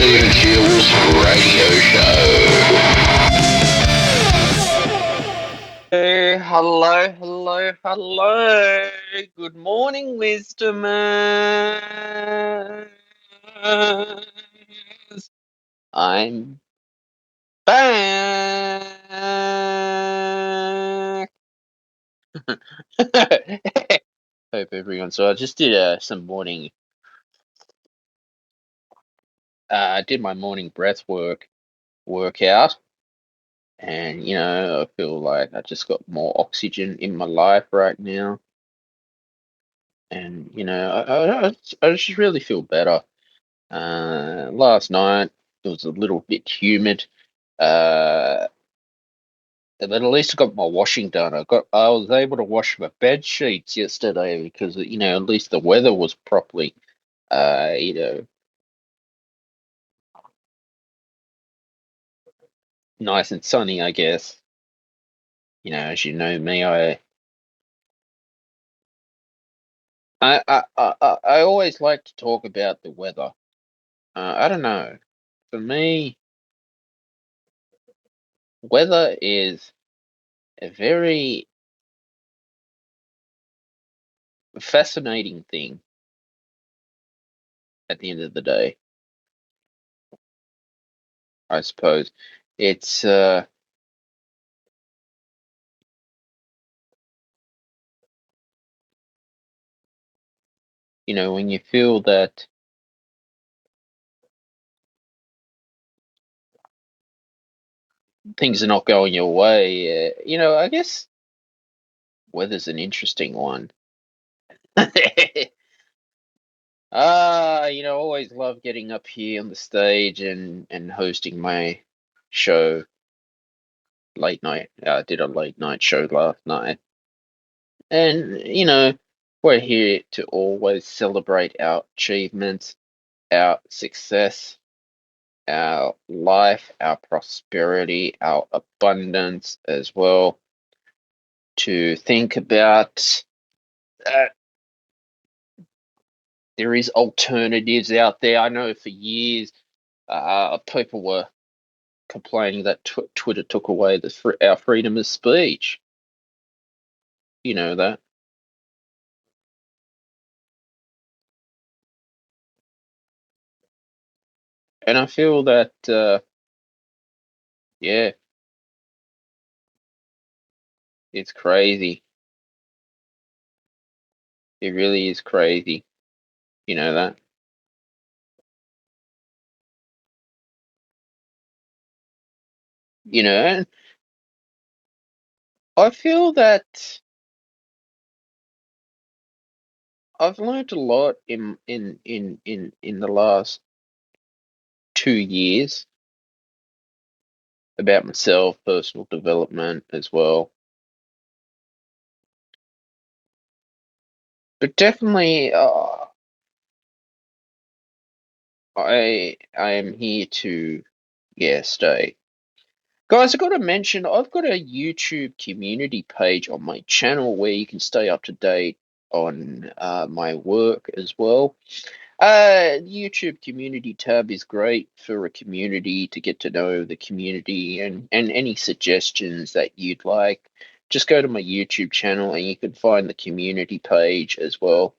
Food and Fuels radio show. Hello. Good morning, Wisdomers. I'm back. Hope everyone. So I just did some morning. I did my morning breath workout, and I feel like I just got more oxygen in my life right now, and I just really feel better. Last night it was a little bit humid. Uh, but at least I got my washing done. I was able to wash my bed sheets yesterday because at least the weather was properly uh, you know, nice and sunny, I guess. As you know me, I always like to talk about the weather. I don't know. For me, weather is a very fascinating thing at the end of the day, I suppose. It's when you feel that things are not going your way, I guess weather's an interesting one. Always love getting up here on the stage and hosting my show late night. I did a late night show last night. And, we're here to always celebrate our achievements, our success, our life, our prosperity, our abundance as well. To think about there is alternatives out there. I know for years people were complaining that Twitter took away our freedom of speech. You know that. And I feel that, yeah, it's crazy. It really is crazy. You know that. And I feel that I've learned a lot in the last 2 years about myself, personal development as well. But definitely, I am here to, yeah, stay. Guys, I got to mention, I've got a YouTube community page on my channel where you can stay up to date on my work as well. YouTube community tab is great for a community to get to know the community and any suggestions that you'd like. Just go to my YouTube channel and you can find the community page as well.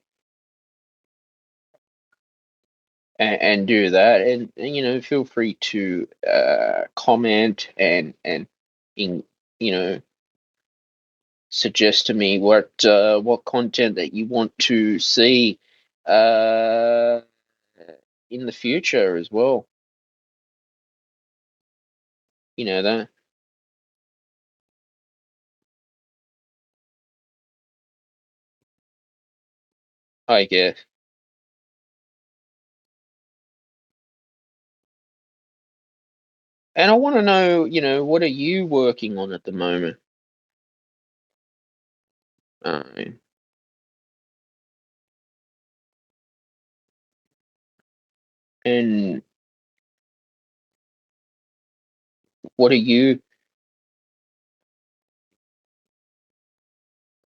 And do that, and feel free to comment and in suggest to me what content that you want to see uh, in the future as well. You know that, I guess. And I want to know, what are you working on at the moment? Uh, and what are you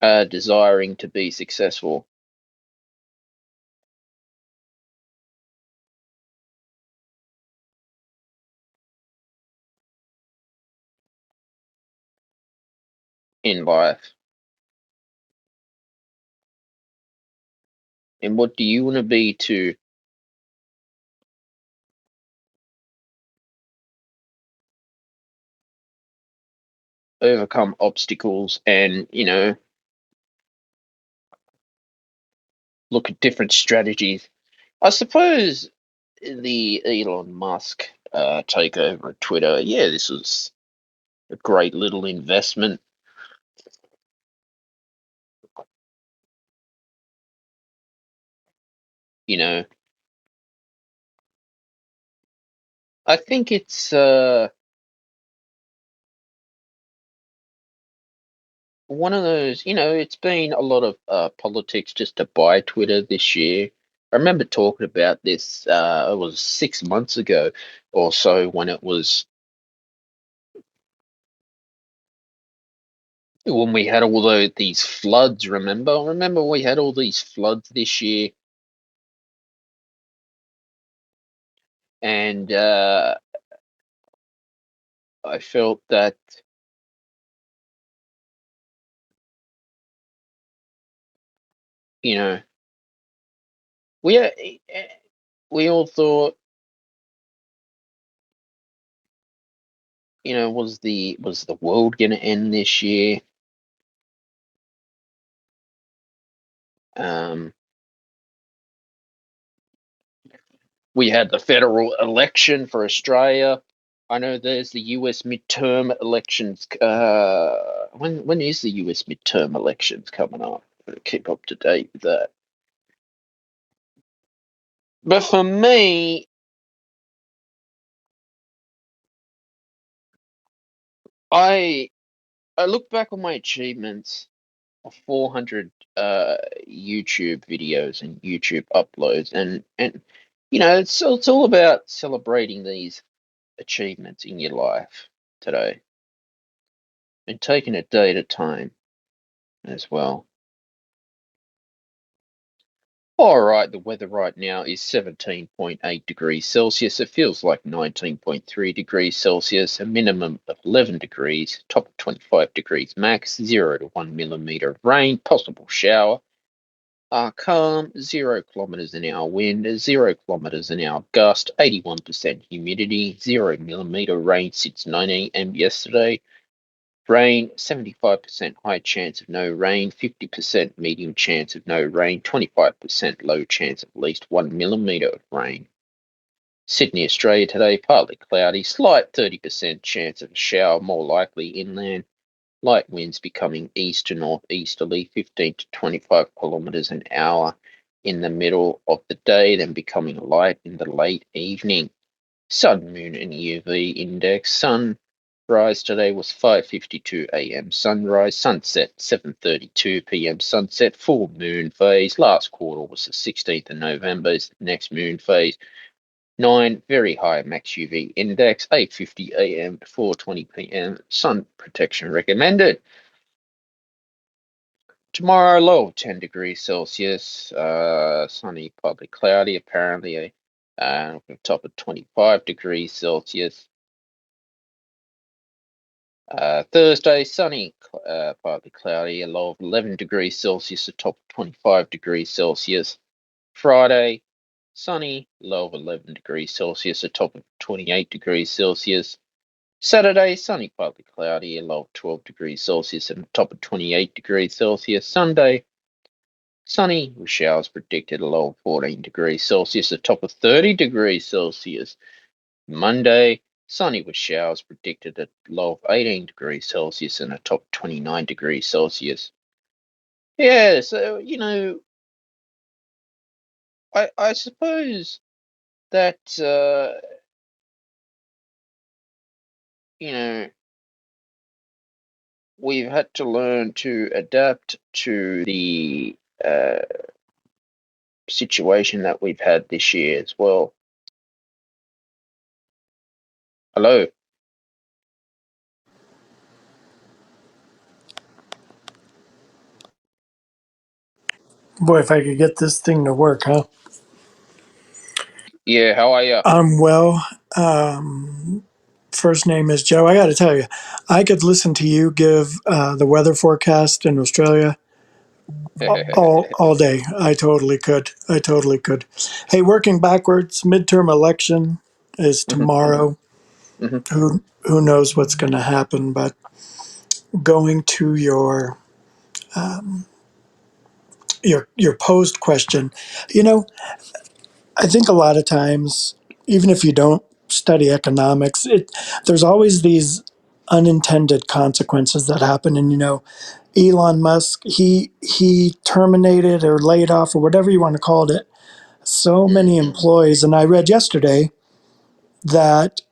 desiring to be successful? in life? And what do you want to be to overcome obstacles and, look at different strategies? I suppose the Elon Musk takeover of Twitter, yeah, this was a great little investment. You know, I think it's one of those, it's been a lot of politics just to buy Twitter this year. I remember talking about this, it was 6 months ago or so when we had all these floods, remember? Remember we had all these floods this year, and I felt that, you know, we uh, we all thought, was the world going to end this year? Um, we had the federal election for Australia. I know there's the US midterm elections. When is the US midterm elections coming up? Gotta keep up to date with that. But for me, I I look back on my achievements of 400 YouTube videos and YouTube uploads, and it's all about celebrating these achievements in your life today and taking it day at a time as well. All right, the weather right now is 17.8 degrees Celsius. It feels like 19.3 degrees Celsius, a minimum of 11 degrees, top of 25 degrees max, 0 to 1 millimeter of rain, possible shower. Calm, 0 kilometers an hour wind, 0 kilometers an hour gust, 81% humidity, 0 millimeter rain since 9 a.m. yesterday. Rain, 75% high chance of no rain, 50% medium chance of no rain, 25% low chance of at least 1 millimeter of rain. Sydney, Australia today, partly cloudy, slight 30% chance of a shower, more likely inland. Light winds becoming east to northeasterly, 15 to 25 kilometers an hour in the middle of the day, then becoming light in the late evening. Sun, moon, and UV index. Sunrise today was 5:52 a.m. Sunrise. Sunset 7:32 p.m. Sunset. Full moon phase. Last quarter was the 16th of November. Is the next moon phase. 9, very high max UV index. 8:50 a.m. to 4:20 p.m. Sun protection recommended. Tomorrow, low of 10 degrees Celsius. Sunny, partly cloudy. Apparently, top of 25 degrees Celsius. Thursday, sunny, partly cloudy, a low of 11 degrees Celsius, a top of 25 degrees Celsius. Friday, sunny, low of 11 degrees Celsius, a top of 28 degrees Celsius. Saturday, sunny, partly cloudy, a low of 12 degrees Celsius, and a top of 28 degrees Celsius. Sunday, sunny, with showers predicted, a low of 14 degrees Celsius, a top of 30 degrees Celsius. Monday, sunny with showers predicted at low of 18 degrees Celsius and a top 29 degrees Celsius. Yeah, so, I suppose that, you know, we've had to learn to adapt to the situation that we've had this year as well. Hello. Boy, if I could get this thing to work, huh? Yeah, how are you? I'm well. Um, first name is Joe. I got to tell you, I could listen to you give the weather forecast in Australia all day. I totally could. I totally could. Hey, working backwards, midterm election is Mhm, tomorrow. mhm, Who knows what's going to happen? But going to your post question, you know, I think a lot of times, even if you don't study economics, there's always these unintended consequences that happen. And Elon Musk, he terminated or laid off or whatever you want to call it, so mm, many employees. And I read yesterday that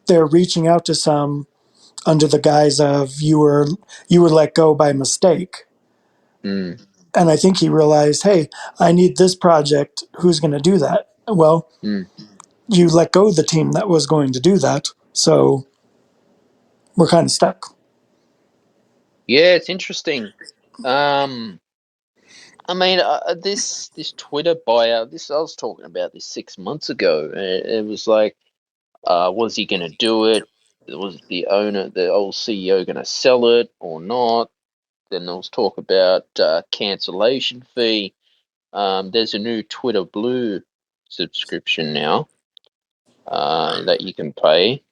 they're reaching out to some under the guise of you were let go by mistake. mm, And I think he realized, hey, I need this project. Who's going to do that? Well, mm. you let go of the team that was going to do that. So we're kind of stuck. Yeah, it's interesting. Um, I mean, this Twitter buyout. This I was talking about this 6 months ago. It was like, was he going to do it? Was the owner, the old CEO, going to sell it or not? Then there was talk about cancellation fee. There's a new Twitter Blue subscription now that you can pay,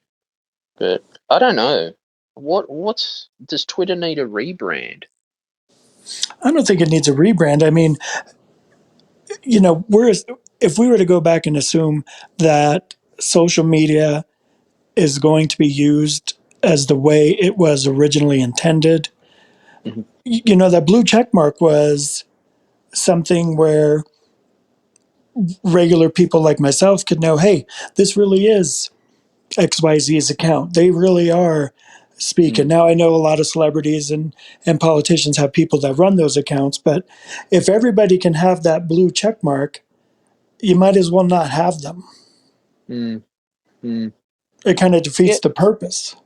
but I don't know. What's does Twitter need a rebrand? I don't think it needs a rebrand. I mean, we're if we were to go back and assume that social media is going to be used as the way it was originally intended, Mhm, that blue check mark was something where regular people like myself could know, hey, this really is XYZ's account. They really are speaking. mm, Now, I know a lot of celebrities and politicians have people that run those accounts, but if everybody can have that blue check mark, you might as well not have them. mm, mm. It kind of Yeah, defeats the purpose.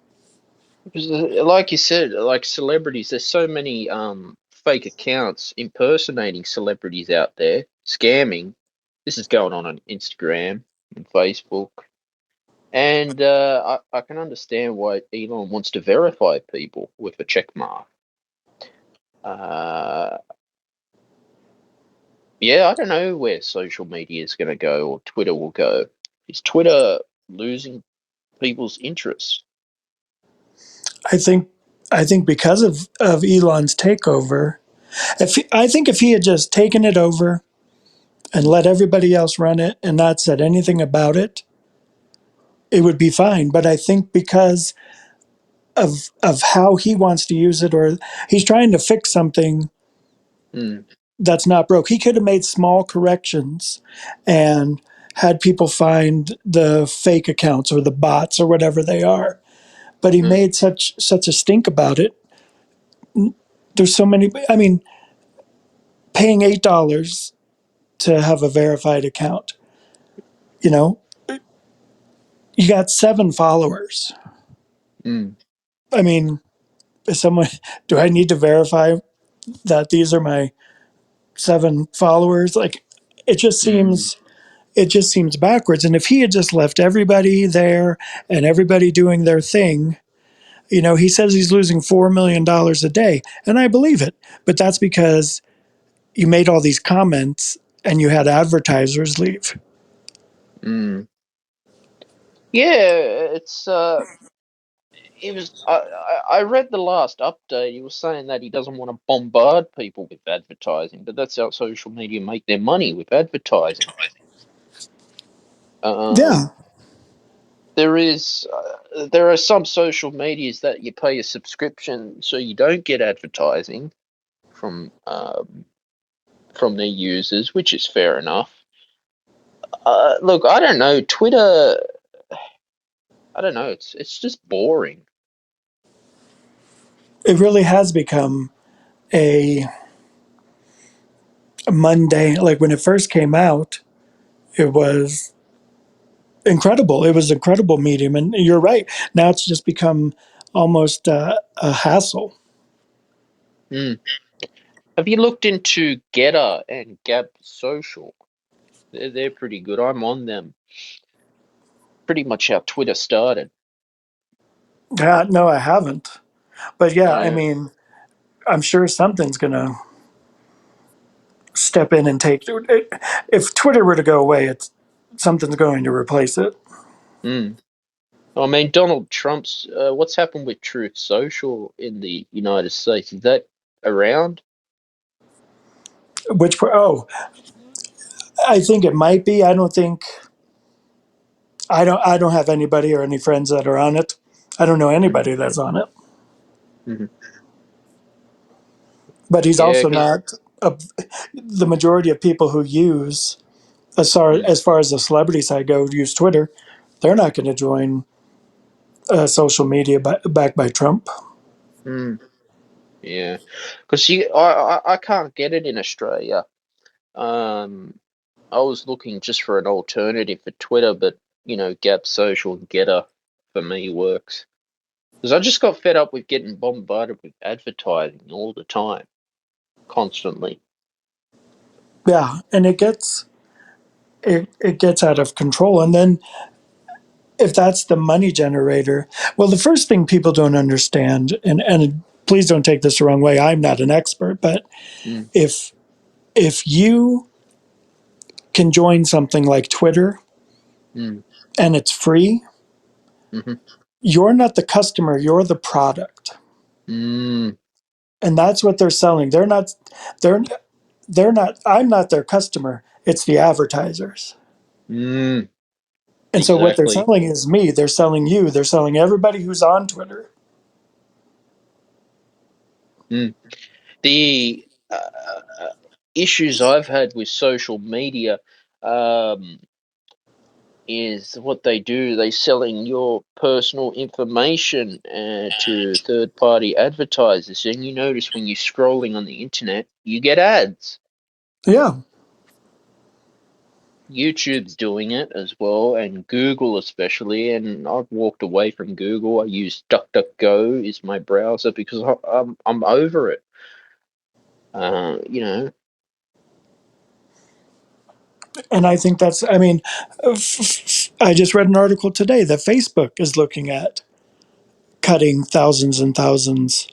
because like you said, like celebrities, there's so many fake accounts impersonating celebrities out there, scamming. This is going on Instagram and Facebook. And I can understand why Elon wants to verify people with a check mark. Uh, yeah, I don't know where social media is going to go or Twitter will go. Is Twitter losing people's interest? I think I think because of Elon's takeover, I think if he had just taken it over and let everybody else run it and not said anything about it, it would be fine. But I think because of how he wants to use it, or he's trying to fix something Mm, that's not broke. He could have made small corrections and had people find the fake accounts or the bots or whatever they are. But he mm, made such a stink about it. There's so many. I mean, paying $8 to have a verified account. You know, you got 7 followers. mm, I mean, is someone do I need to verify that these are my 7 followers? Like, it just mm, seems it just seems backwards. And if he had just left everybody there and everybody doing their thing, he says he's losing $4 million a day, and I believe it. But that's because you made all these comments and you had advertisers leave. mm. Yeah, it's he was. I read the last update. He was saying that he doesn't want to bombard people with advertising, but that's how social media make their money with advertising. Yeah, Um, there are some social medias that you pay a subscription so you don't get advertising from from their users, which is fair enough. Look, I don't know. Twitter, I don't know. It's just boring. it really has become a Monday. Like when it first came out, it was incredible. It was an incredible medium, and you're right. Now it's just become almost a hassle. Hmm. Have you looked into Getter and Gab Social? They're pretty good. I'm on them. Pretty much how Twitter started. Yeah, no, I haven't. But yeah, I Yeah. mean, I'm sure something's going to step in and take. If Twitter were to go away, it's something's going to replace it. Mm. I mean, Donald Trump's. What's happened with Truth Social in the United States? Is that around? Which, oh, I think it might be. I don't think. I don't have anybody or any friends that are on it. I don't know Hmm. anybody that's on it. Hmm. But he's Yeah, also because not the majority of people who use, mm, as far as the celebrity side go, use Twitter. They're not going to join social media backed by Trump. mm, yeah, because I can't get it in Australia. Um, I was looking just for an alternative for Twitter, but Gap Social Getter for me works. Because I just got fed up with getting bombarded with advertising all the time, constantly. Yeah, and it gets out of control. And then if that's the money generator, well, the first thing people don't understand, and please don't take this the wrong way, I'm not an expert, but Mm, if if you can join something like Twitter mm, and it's free, mm-hmm, you're not the customer, you're the product. mm, And that's what they're selling. They're they're not I'm not their customer, it's the advertisers. mm, And so what they're exactly. selling is me, they're selling you, they're selling everybody who's on Twitter. Mm. The issues I've had with social media um, is what they do. They selling your personal information to third-party advertisers, and you notice when you're scrolling on the internet, you get ads. Yeah. YouTube's doing it as well, and Google especially. And I've walked away from Google. I use DuckDuckGo is my browser because I'm over it. Uh, you know. And I think that's, I mean, I just read an article today that Facebook is looking at cutting thousands and thousands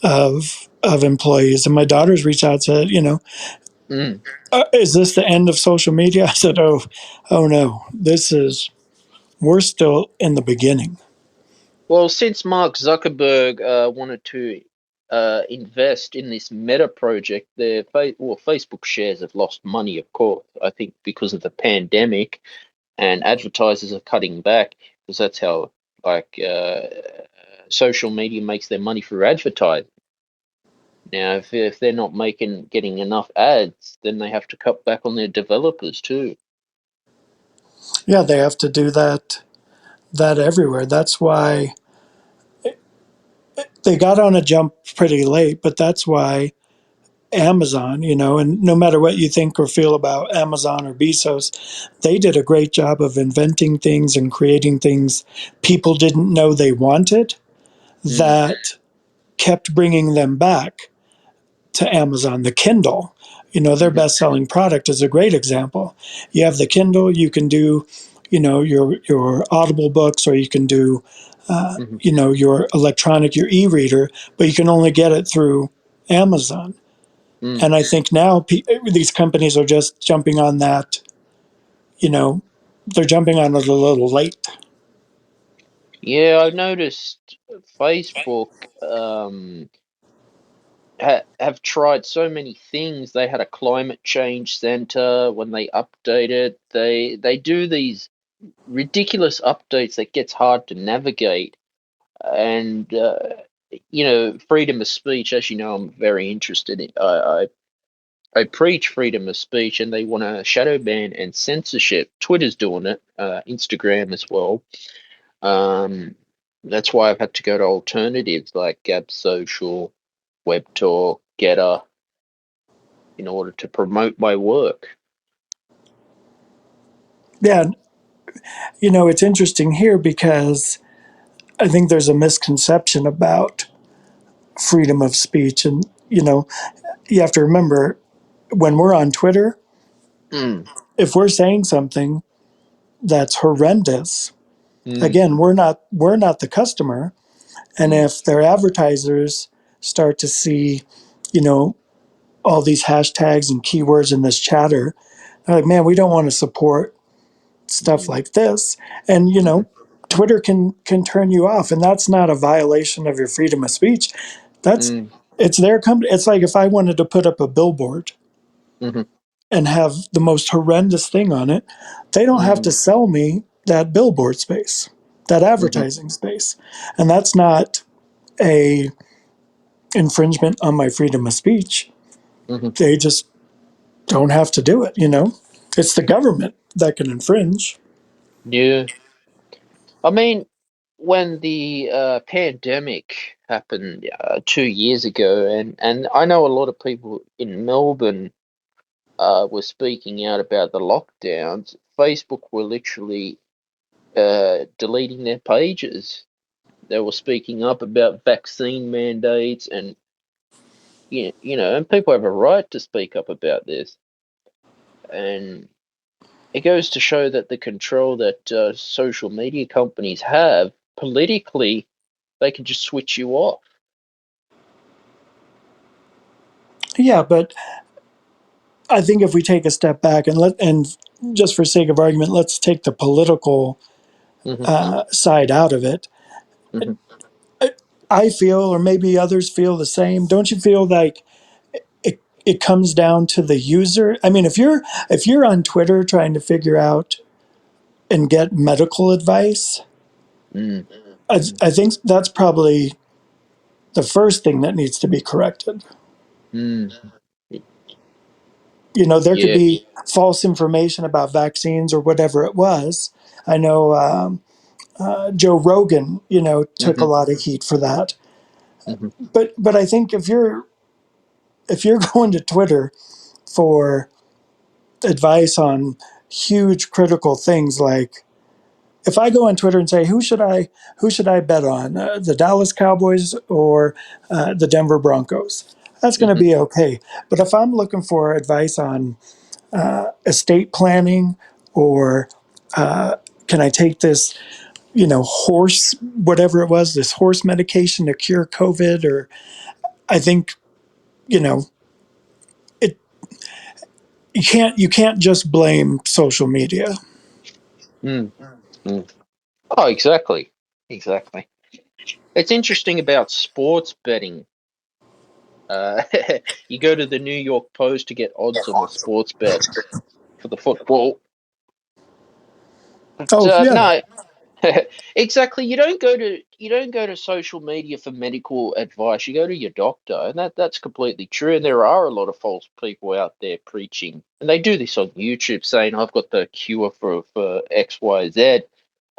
of employees. And my daughters reached out and said, Mm. is this the end of social media? I said, oh no, we're still in the beginning. Well, since Mark Zuckerberg wanted to invest in this Meta project, Facebook shares have lost money, of course. I think because of the pandemic, and advertisers are cutting back because that's how like social media makes their money through advertising. Now, if they're not getting enough ads, then they have to cut back on their developers too. Yeah, they have to do that everywhere. That's why they got on a jump pretty late, but that's why Amazon, and no matter what you think or feel about Amazon or Bezos, they did a great job of inventing things and creating things people didn't know they wanted Mm, that kept bringing them back to Amazon. The Kindle, their hmm. best selling product is a great example. You have the Kindle, you can do, your Audible books, or you can do, Hmm. your electronic, your e reader, but you can only get it through Amazon. Mm. And I think now these companies are just jumping on that, you know, they're jumping on it a little late. Yeah, I've noticed Facebook have tried so many things. They had a climate change center when they updated. They do these ridiculous updates that gets hard to navigate. And freedom of speech, as you know, I'm very interested in. I preach freedom of speech, and they want to shadow ban and censorship. Twitter's doing it, Instagram as well. Um, that's why I've had to go to alternatives like Gab Social, Webtalk, Getter, in order to promote my work. Yeah, it's interesting here because I think there's a misconception about freedom of speech. And, you have to remember when we're on Twitter, Mm, if we're saying something that's horrendous, Mm, Again, we're not the customer, and mm, if their advertisers start to see, you know, all these hashtags and keywords in this chatter, they're like, man, we don't want to support stuff mm, like this. And mhm, Twitter can turn you off, and that's not a violation of your freedom of speech. That's mm, it's their company. It's like if I wanted to put up a billboard mhm, and have the most horrendous thing on it, they don't have to mm, sell me that billboard space, that mhm, advertising space. And that's not a infringement on my freedom of speech. mhm. They just don't have to do it. It's the government that can infringe. Yeah. I mean, when the pandemic happened 2 years ago, and I know a lot of people in Melbourne were speaking out about the lockdowns. Facebook were literally deleting their pages. They were speaking up about vaccine mandates, and and people have a right to speak up about this. And it goes to show that the control that social media companies have politically, they can just switch you off. Yeah, but I think if we take a step back and just for sake of argument, let's take the political Hmm. side out of it. Hmm. I feel, or maybe others feel the same. Don't you feel like it comes down to the user? I mean, if you're on Twitter trying to figure out and get medical advice, Mm. Mm. I think that's probably the first thing that needs to be corrected. Mm. There could Yeah. be false information about vaccines or whatever it was. I know Joe Rogan, took a Hmm. lot of heat for that. Hmm. But I think if you're going to Twitter for advice on huge critical things, like if I go on Twitter and say who should I bet on, the Dallas Cowboys or the Denver Broncos, that's going to Hmm. be okay. But if I'm looking for advice on estate planning, or can I take this horse, whatever it was, this horse medication to cure COVID, or I think you know it. You can't just blame social media. Mm. Mm. Oh, exactly. Exactly. It's interesting about sports betting. Uh, you go to the New York Post to get odds on the sports bets for the football. But Oh yeah, no, exactly. You don't go to social media for medical advice. You go to your doctor, and that's completely true. And there are a lot of false people out there preaching, and they do this on YouTube, saying, "I've got the cure for X, Y, Z."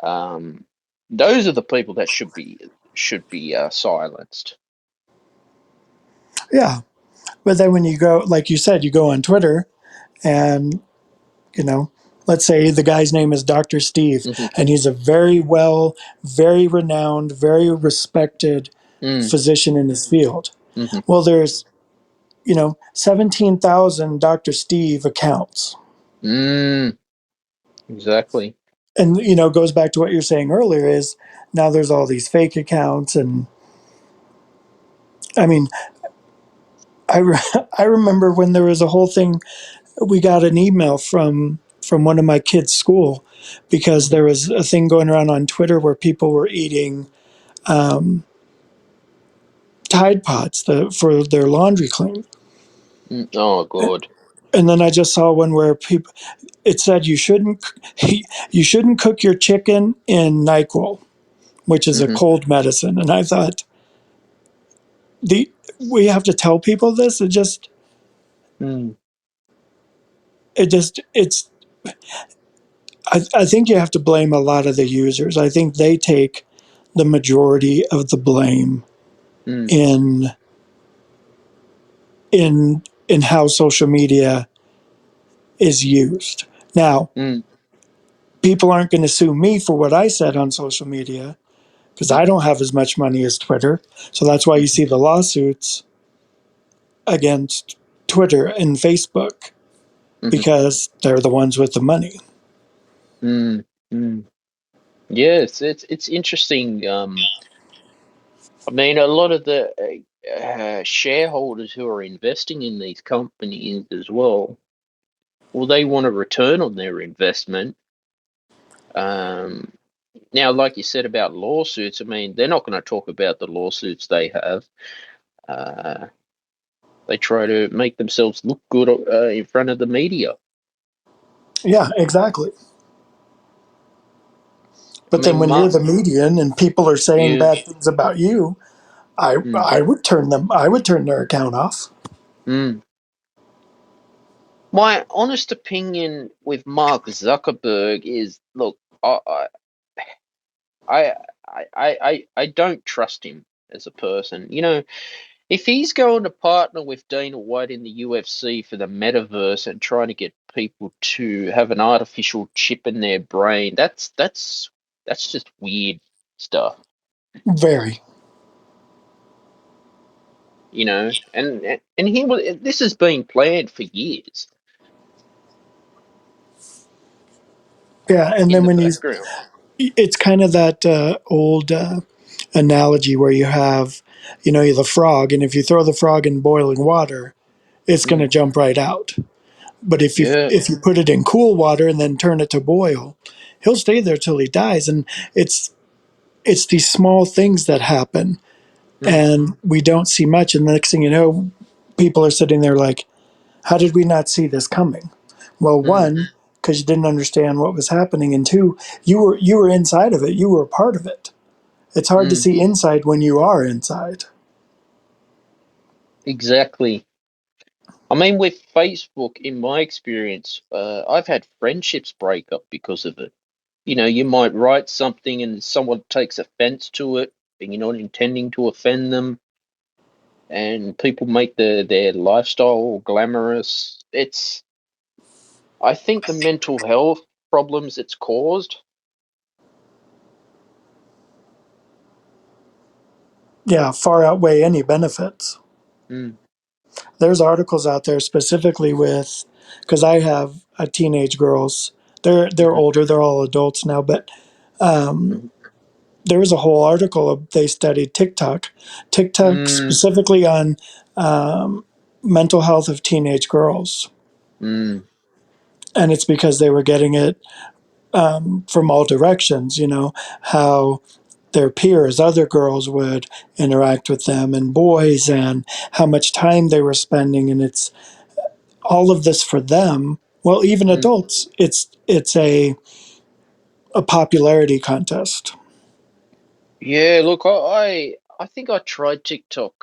Um, those are the people that should be silenced. yeah. But then when you go, like you said, you go on Twitter and you know, let's say the guy's name is Dr. Steve, Hmm. and he's a very renowned, very respected Mm, physician in his field. hmm. Well, there's 17,000 Dr. Steve accounts. Mm, exactly. And goes back to what you're saying earlier, is now there's all these fake accounts. And I mean, I remember when there was a whole thing. We got an email from one of my kids' school because Hmm. there was a thing going around on Twitter where people were eating Tide Pods for their laundry clean. Mm, oh God. And then I just saw one where people, it said you shouldn't cook your chicken in NyQuil, which is a Hmm. cold medicine. And I thought, the we have to tell people this. Mm, It's I think you have to blame a lot of the users. I think they take the majority of the blame mm, in in how social media is used. Now, mm, people aren't going to sue me for what I said on social media because I don't have as much money as Twitter. So that's why you hmm. see the lawsuits against Twitter and Facebook, Hmm. because they're the ones with the money. Mm, mm. Yeah, it's interesting. I mean, a lot of the shareholders who are investing in these companies as well, they want a return on their investment. Um, Now, like you said about lawsuits, I mean, they're not going to talk about the lawsuits they have. Uh, they try to make themselves look good in front of the media. Yeah, exactly. I But then mean, when you're Mark, the median and people are saying you, bad things about you, mm, I would turn them. I would turn their account off. mm. My honest opinion with Mark Zuckerberg is, look, I, I don't trust him as a person. If he's going to partner with Dana White in the UFC for the metaverse and trying to get people to have an artificial chip in their brain, that's just weird stuff, Very. And this has been planned for years Yeah, and in then the when background. it's kind of that old analogy where you have, the frog, and if you throw the frog in boiling water, it's going to Mm, jump right out. But yeah. if you put it in cool water and then turn it to boil, he'll stay there till he dies. And it's these small things that happen, Mm, and we don't see much. And the next thing you know, people are sitting there like, "How did we not see this coming?" Well, mm, one, because you didn't understand what was happening, and two, you were inside of it. You were a part of it. It's hard to mm, see inside when you are inside. exactly. I mean, with Facebook, in my experience, I've had friendships break up because of it. You might write something and someone takes offense to it, and you're not intending to offend them, and people make their lifestyle glamorous. I think the mental health problems it's caused. Yeah, far outweigh any benefits. Mm, There's articles out there specifically with, because I have teenage girls. They're mm-hmm, older. They're all adults now, but mm-hmm, there was a whole article they studied TikTok mm, specifically on um, mental health of teenage girls, mm, and it's because they were getting it from all directions. How their peers, other girls, would interact with them, and boys, and how much time they were spending, and it's all of this for them. Well, even mm. adults, it's a popularity contest. Yeah, look, I think I tried TikTok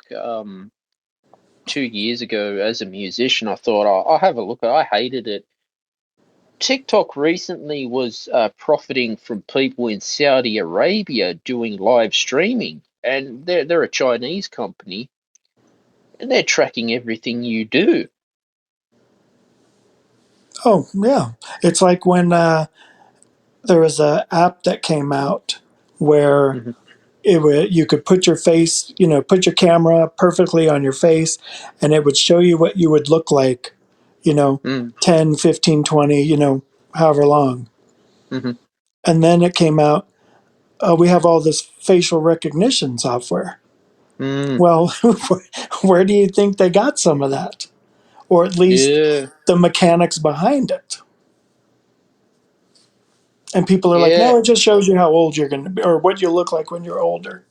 2 years ago as a musician. I thought I'll have a look. I hated it. TikTok recently was profiting from people in Saudi Arabia doing live streaming, and they're a Chinese company, and they're tracking everything you do. Oh yeah, it's like when there was a app that came out where Hmm. you could put your face, put your camera perfectly on your face, and it would show you what you would look like, you know, Mm, 10, 15, 20, however long. hmm. And then it came out, we have all this facial recognition software. Mm, Well, where do you think they got some of that? Or at least yeah, the mechanics behind it? And people are like, yeah. no, it just shows you how old you're going to be or what you look like when you're older.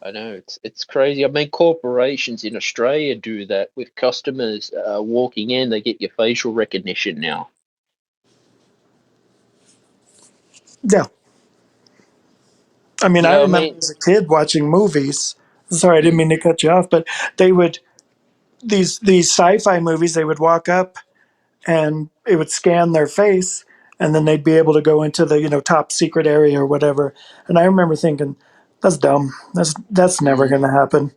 I know it's crazy. I mean, corporations in Australia do that with customers walking in. They get your facial recognition now. Yeah. I mean, I Yeah, I remember mean, as a kid watching movies. Sorry, I didn't mm, mean to cut you off, but they would these sci-fi movies. They would walk up and it would scan their face, and then they'd be able to go into the top secret area or whatever. And I remember thinking, that's dumb. That's never mm, going to happen.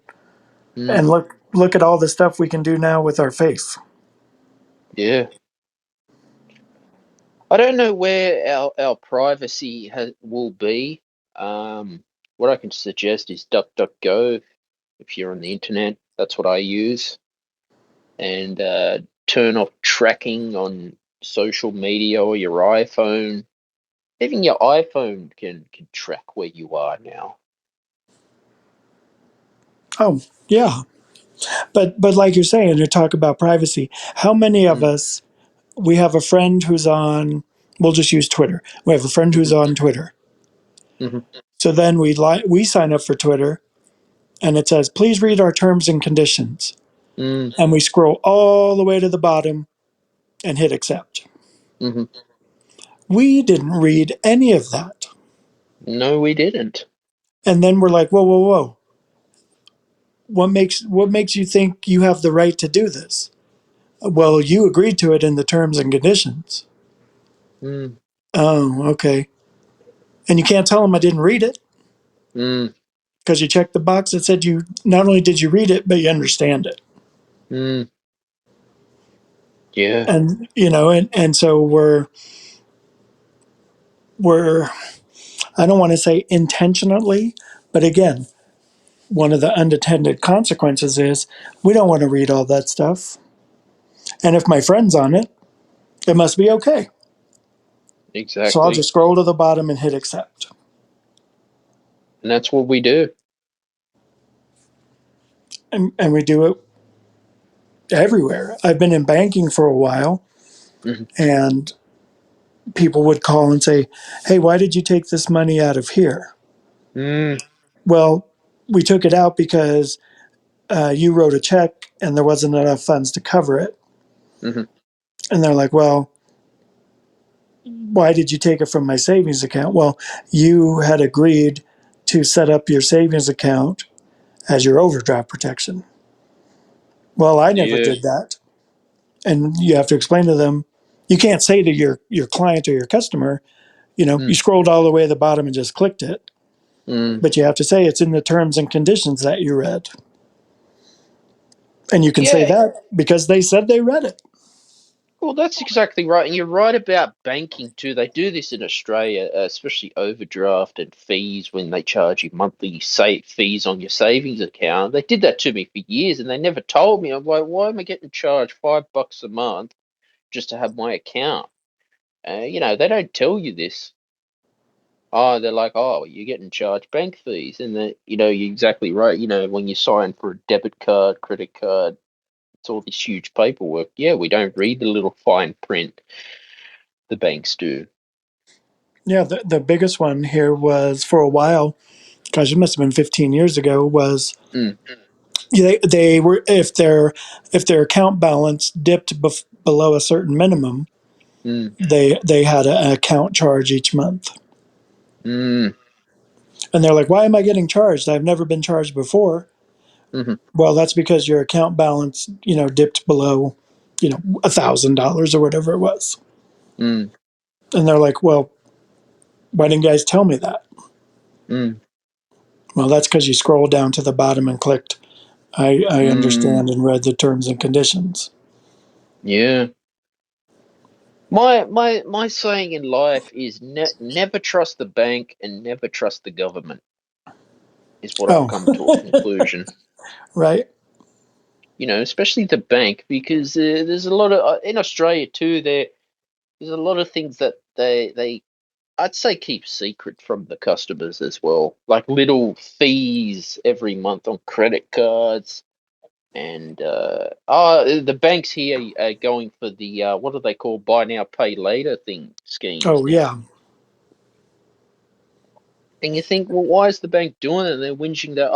mm, And look at all the stuff we can do now with our face. yeah. I don't know where our privacy will be. Um, what I can suggest is DuckDuckGo if you're on the internet. That's what I use. And turn off tracking on social media or your iPhone. Even your iPhone can track where you are now. Oh, yeah. But like you're saying, you talk about privacy. How many of Mm, us, we have a friend who's on, we'll just use Twitter. We have a friend who's mhm, on Twitter. mhm, So then we sign up for Twitter and it says, please read our terms and conditions. mm, And we scroll all the way to the bottom and hit accept. mhm. We didn't read any of that. No, we didn't. And then we're like, whoa, whoa, whoa. What makes you think you have the right to do this? Well, you agreed to it in the terms and conditions. Mm, Oh, okay. And you can't tell them I didn't read it mm, because you checked the box that said you not only did you read it, but you understand it. mm. Yeah, And and so we're I don't want to say intentionally, but again, one of the unintended consequences is we don't want to read all that stuff. And if my friend's on it, it must be okay. So I'll exactly. just scroll to the bottom and hit accept. And that's what we do. And we do it everywhere. I've been in banking for a while, Mhm. and people would call and say, hey, why did you take this money out of here? Mm, Well, we took it out because you wrote a check and there wasn't enough funds to cover it. mhm. And they're like, well, why did you take it from my savings account? Well, you had agreed to set up your savings account as your overdraft protection. Well, I never Yeah. did that. And you have to explain to them, you can't say to your client or your customer, you Mm, scrolled all the way to the bottom and just clicked it. mm. But you have to say it's in the terms and conditions that you read. And you can say Yeah, that because they said they read it. well, that's exactly right. And you're right about banking too. They do this in Australia, especially overdraft and fees when they charge you monthly fees on your savings account. They did that to me for years and they never told me. I'm like, why am I getting charged $5 a month just to have my account? They don't tell you this. Oh, they're like, oh, you're getting charged bank fees. And you're exactly right. When you sign for a debit card, credit card, it's all this huge paperwork. Yeah, we don't read the little fine print. The banks do. Yeah, the biggest one here was for a while, gosh, it must have been 15 years ago, was Mm, they were if their account balance dipped below a certain minimum, mm, they had an account charge each month. mm, And they're like, why am I getting charged? I've never been charged before. mm, Well, that's because your account balance, dipped below, $1,000 or whatever it was. mm, And they're like, well, why didn't you guys tell me that? mm, Well, that's because you scrolled down to the bottom and clicked, I mm. understand and read the terms and conditions. Yeah. My saying in life is never trust the bank and never trust the government is what I've Oh, come to a conclusion. right. Especially the bank because there's a lot of in Australia too. There's a lot of things that they I'd say keep secret from the customers as well, like little fees every month on credit cards. And the banks here are going for the what do they call buy now pay later schemes Oh, now. yeah. And you think, well, why is the bank doing it? And they're whinging that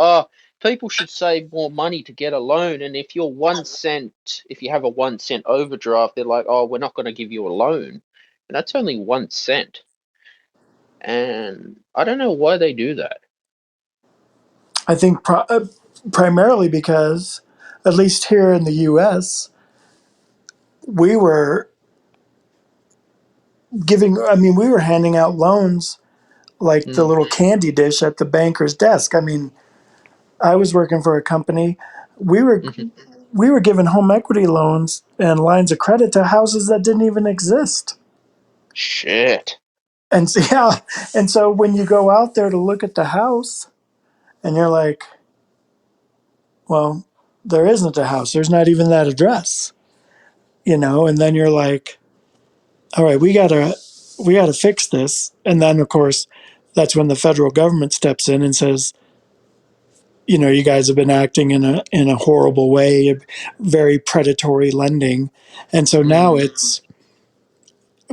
people should save more money to get a loan. And if you have a 1 cent overdraft, they're like, oh, we're not going to give you a loan, and that's only 1 cent. And I don't know why they do that. I think primarily because, at least here in the US, we were we were handing out loans like the Mm, little candy dish at the banker's desk. I mean, I was working for a company. We were hmm. we were giving home equity loans and lines of credit to houses that didn't even exist. Shit. And so, yeah, and so when you go out there to look at the house, and you're like, well, there isn't a house. There's not even that address, and then you're like, all right, we got to fix this. And then, of course, that's when the federal government steps in and says, you guys have been acting in a horrible way, very predatory lending. And so now Mm,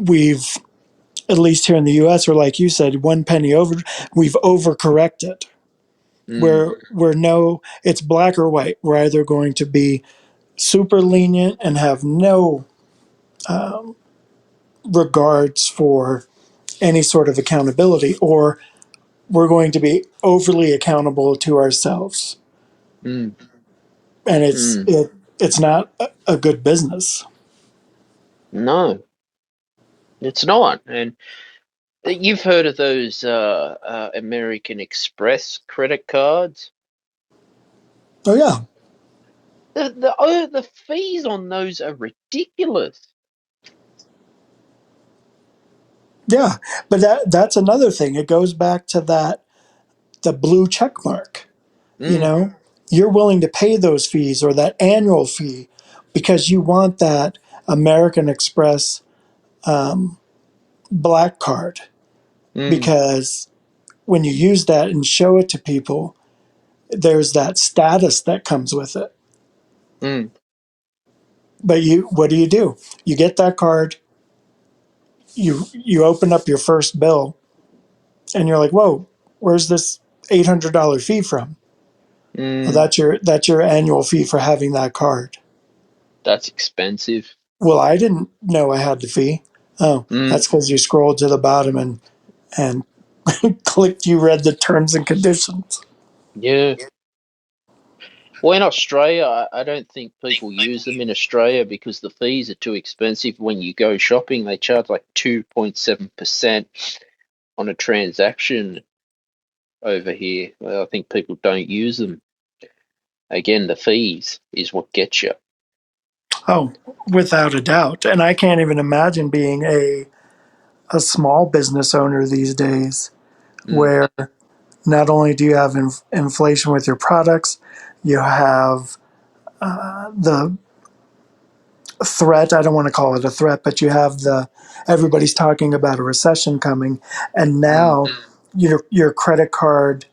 we've, at least here in the US, or like you said, one penny over, we've overcorrected. mm, Where no, it's black or white. We're either going to be super lenient and have no regards for any sort of accountability, or we're going to be overly accountable to ourselves. mm, And mm. it's not a good business. No, it's not. And you've heard of those American Express credit cards? Oh yeah, The fees on those are ridiculous. yeah. But that's another thing. It goes back to that the blue check mark. You Mm, know, you're willing to pay those fees or that annual fee because you want that American Express black card. mm, Because when you use that and show it to people, there's that status that comes with it. mm, But what do? You get that card, you open up your first bill, and you're like, "Whoa, where's this $800 fee from?" Well, mm. that's your annual fee for having that card. That's expensive. Well, I didn't know I had the fee. Oh, Mm, that's because you scrolled to the bottom and clicked. You read the terms and conditions. yeah. Well, in Australia, I don't think people use them in Australia because the fees are too expensive. When you go shopping, they charge like 2.7% on a transaction over here. Well, I think people don't use them. Again, the fees is what gets you. Oh, without a doubt. And I can't even imagine being a small business owner these days Mm, where not only do you have inflation with your products, you have the threat. I don't want to call it a threat, but you have the everybody's talking about a recession coming, and mm, now your credit card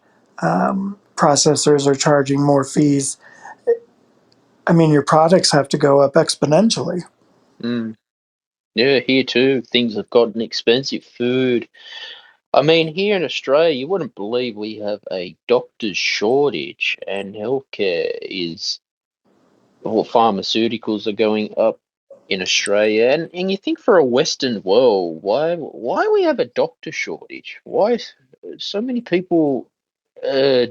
processors are charging more fees. I mean, your products have to go up exponentially. mm. Yeah, here too, things have gotten expensive. Food. I mean, here in Australia, you wouldn't believe we have a doctor's shortage, and healthcare is, well, pharmaceuticals are going up in Australia. And you think for a Western world, why we have a doctor shortage? So many people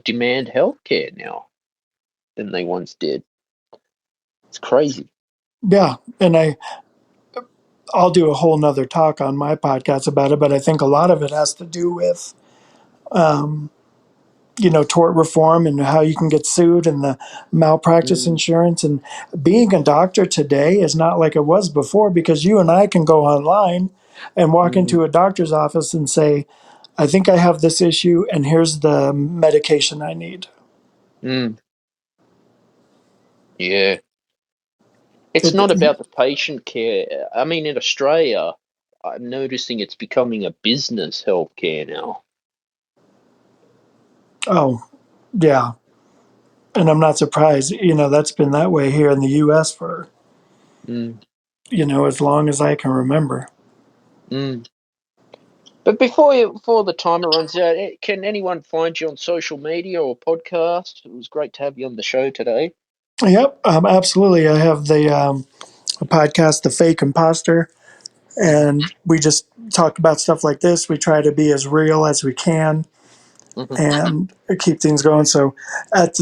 demand healthcare now than they once did? It's crazy. Yeah, and I'll do a whole nother talk on my podcast about it, but I think a lot of it has to do with tort reform and how you can get sued and the malpractice Mm, insurance. And being a doctor today is not like it was before because you and I can go online and walk mm, into a doctor's office and say, I think I have this issue and here's the medication I need. mm, yeah. It's It, not about the patient care. I mean, in Australia, I'm noticing it's becoming a business healthcare now. oh, yeah. And I'm not surprised. That's been that way here in the US for, Mm, as long as I can remember. mm. But before the timer runs out, can anyone find you on social media or podcast? It was great to have you on the show today. Yep, absolutely. I have a podcast, The Fake Imposter, Hmm. and we just talk about stuff like this. We try to be as real as we can Hmm. and keep things going. So, as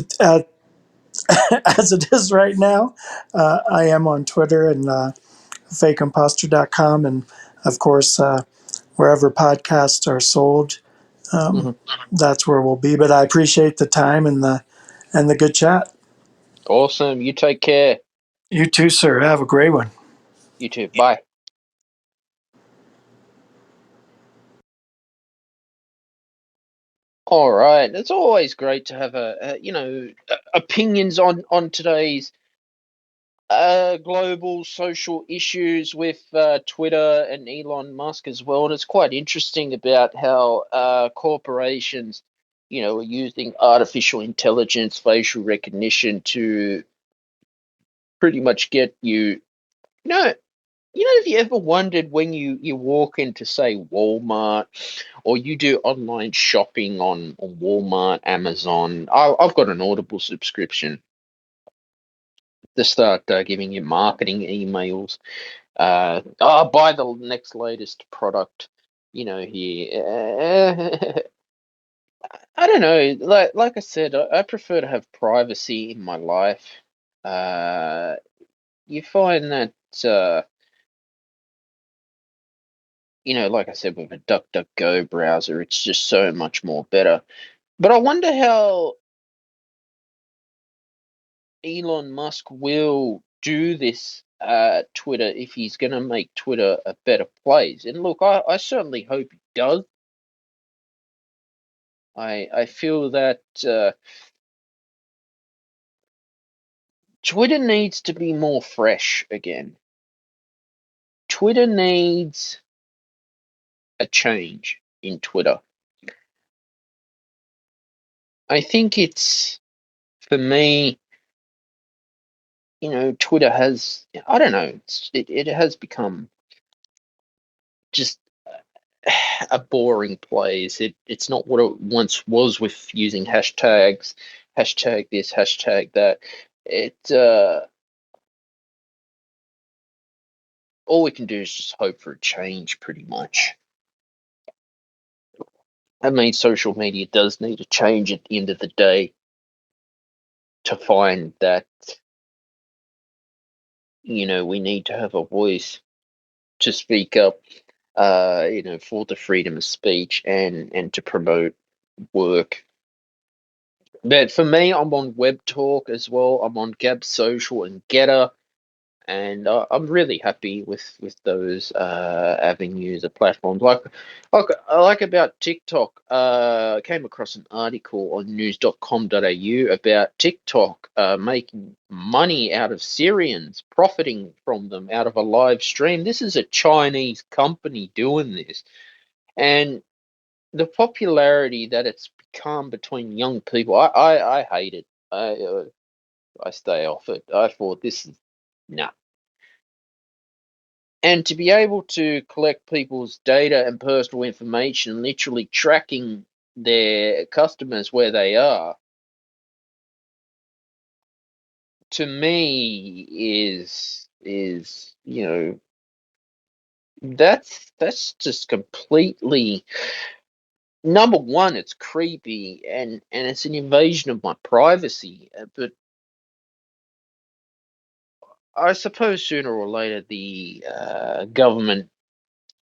it is right now, I am on Twitter and fakeimposter.com, and of course, wherever podcasts are sold, Hmm. that's where we'll be. But I appreciate the time and the good chat. Awesome. You take care. You too, sir. Have a great one. You too. Bye. All right. It's always great to have opinions on today's global social issues with Twitter and Elon Musk as well. And it's quite interesting about how corporations, are using artificial intelligence, facial recognition to pretty much get you. You know, have you ever wondered when you walk into, say, Walmart, or you do online shopping on Walmart, Amazon? I've got an Audible subscription to start giving you marketing emails. Buy the next latest product. Here. I don't know. Like I said, I prefer to have privacy in my life. Uh, you find that like I said, with a DuckDuckGo browser, it's just so much more better. But I wonder how Elon Musk will do this Twitter, if he's going to make Twitter a better place. And look, I certainly hope he does. I feel that Twitter needs to be more fresh again. Twitter needs a change in Twitter. I think it's, for me, Twitter has, I don't know, it has become just a boring place. It's not what it once was, with using hashtags, hashtag this, hashtag that. It All we can do is just hope for a change, pretty much. I mean, social media does need a change at the end of the day, to find that we need to have a voice to speak up, for the freedom of speech, and to promote work. But for me, I'm on Webtalk as well. I'm on Gab Social and Getter, and I'm really happy with those avenues of platforms. Like I like about TikTok. I came across an article on news.com.au about TikTok making money out of Syrians, profiting from them out of a live stream. This is a Chinese company doing this, and the popularity that it's become between young people, I hate it. I stay off it. I thought this is nah. And to be able to collect people's data and personal information, literally tracking their customers where they are, to me is that's just completely, number one, it's creepy, and it's an invasion of my privacy. But I suppose sooner or later the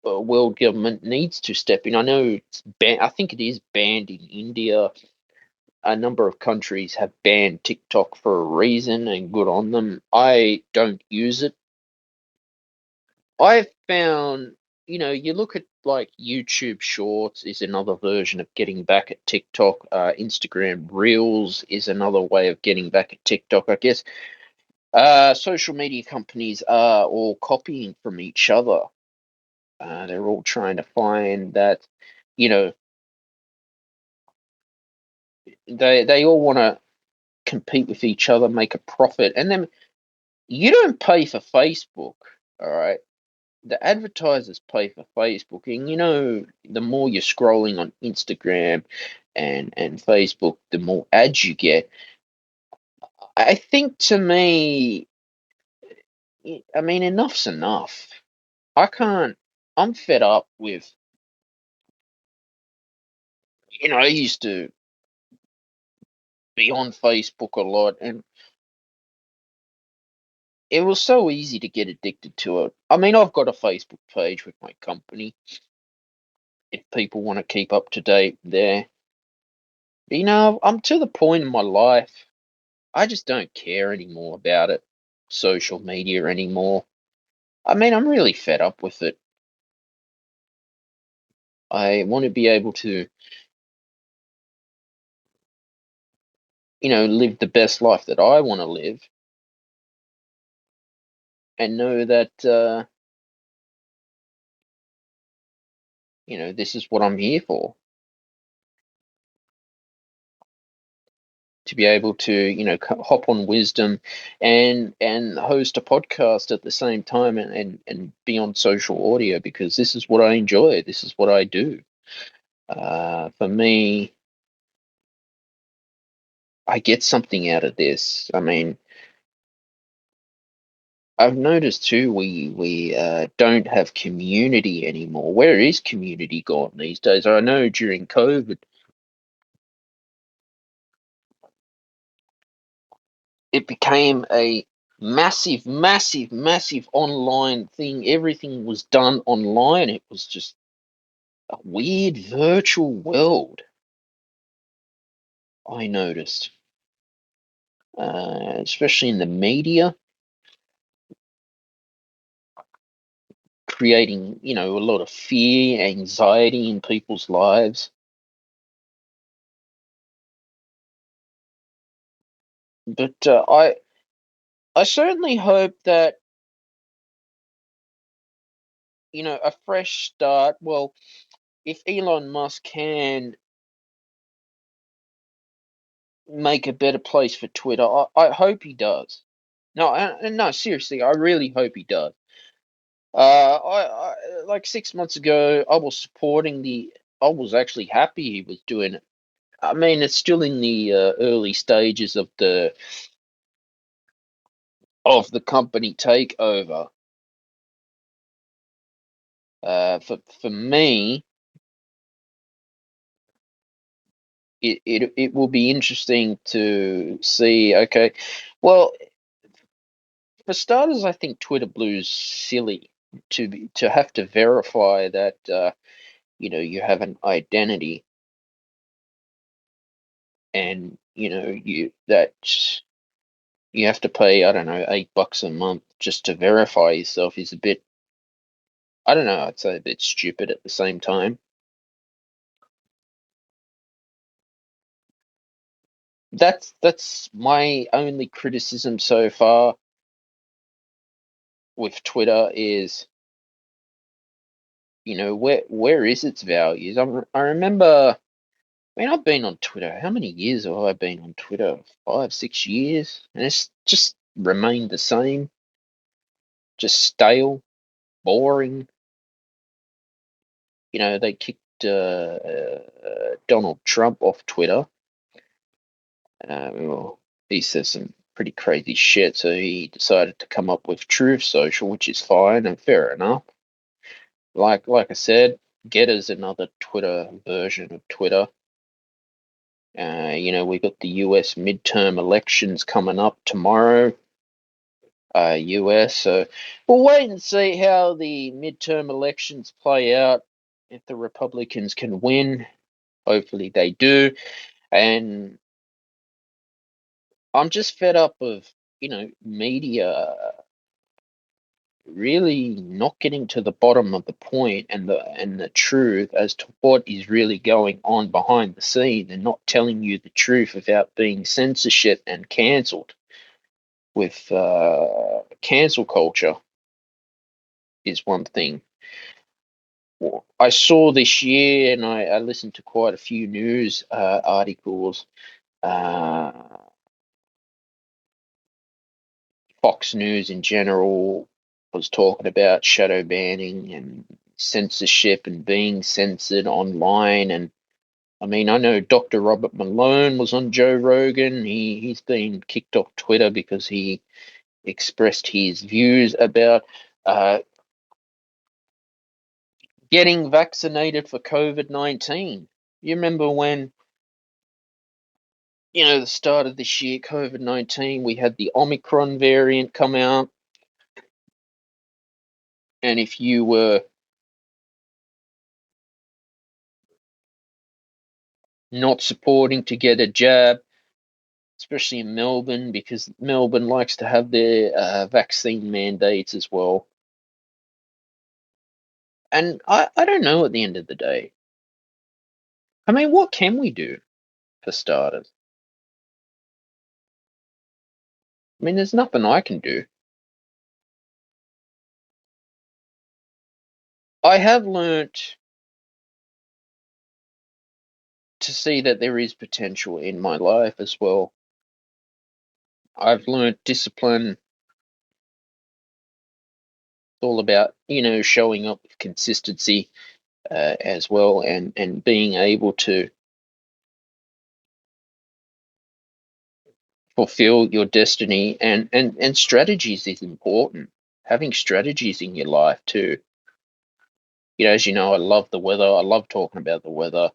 world government needs to step in. I know it's I think it is banned in India. A number of countries have banned TikTok for a reason, and good on them. I don't use it. I've found, you look at, like, YouTube Shorts is another version of getting back at TikTok. Instagram Reels is another way of getting back at TikTok, I guess. Social media companies are all copying from each other. They're all trying to find that, you know, they all want to compete with each other, make a profit, and then you don't pay for Facebook, all right? The advertisers pay for Facebook, and the more you're scrolling on Instagram and Facebook, the more ads you get. I think, to me, I mean, enough's enough. I can't. I'm fed up with. I used to be on Facebook a lot, and it was so easy to get addicted to it. I mean, I've got a Facebook page with my company if people want to keep up to date there. I'm to the point in my life, I just don't care anymore about it, social media anymore. I mean, I'm really fed up with it. I want to be able to, live the best life that I want to live. and know that this is what I'm here for. To be able to hop on Wisdom and host a podcast at the same time, and be on social audio, because this is what I enjoy. This is what I do. For me, I get something out of this. I mean, I've noticed too, we don't have community anymore. Where is community gone these days? I know during COVID, it became a massive, massive, massive online thing. Everything was done online. It was just a weird virtual world, I noticed, especially in the media, creating, a lot of fear, anxiety in people's lives. But I certainly hope that, a fresh start. Well, if Elon Musk can make a better place for Twitter, I hope he does. No, no, seriously, I really hope he does. Like 6 months ago, I was supporting the. I was actually happy he was doing it. I mean, it's still in the early stages of the company takeover. For me, it will be interesting to see. Okay, well, for starters, I think Twitter Blue's silly to have to verify that you have an identity, and you have to pay, I don't know, $8 a month just to verify yourself is a bit, I don't know, I'd say a bit stupid at the same time. That's my only criticism so far with Twitter is, where is its values? I remember, I mean, I've been on Twitter. How many years have I been on Twitter? 5, 6 years, and it's just remained the same, just stale, boring. They kicked Donald Trump off Twitter. Well, he says some pretty crazy shit, so he decided to come up with Truth Social, which is fine and fair enough. Like I said, Getter's another Twitter version of Twitter. We got the US midterm elections coming up tomorrow. US, so we'll wait and see how the midterm elections play out. If the Republicans can win, hopefully they do. And I'm just fed up of, media really not getting to the bottom of the point and the truth as to what is really going on behind the scene, and not telling you the truth without being censorship and cancelled. With cancel culture is one thing. I saw this year, and I listened to quite a few news articles. Uh, Fox News in general was talking about shadow banning and censorship and being censored online. And I mean, I know Dr. Robert Malone was on Joe Rogan. He's been kicked off Twitter because he expressed his views about uh, getting vaccinated for COVID-19. You remember when, the start of this year, COVID-19, we had the Omicron variant come out, and if you were not supporting to get a jab, especially in Melbourne, because Melbourne likes to have their vaccine mandates as well. And I don't know at the end of the day. I mean, what can we do for starters? I mean, there's nothing I can do. I have learnt to see that there is potential in my life as well. I've learnt discipline. It's all about, showing up with consistency as well, and being able to fulfill your destiny, and strategies is important. Having strategies in your life too. As you know, I love the weather. I love talking about the weather.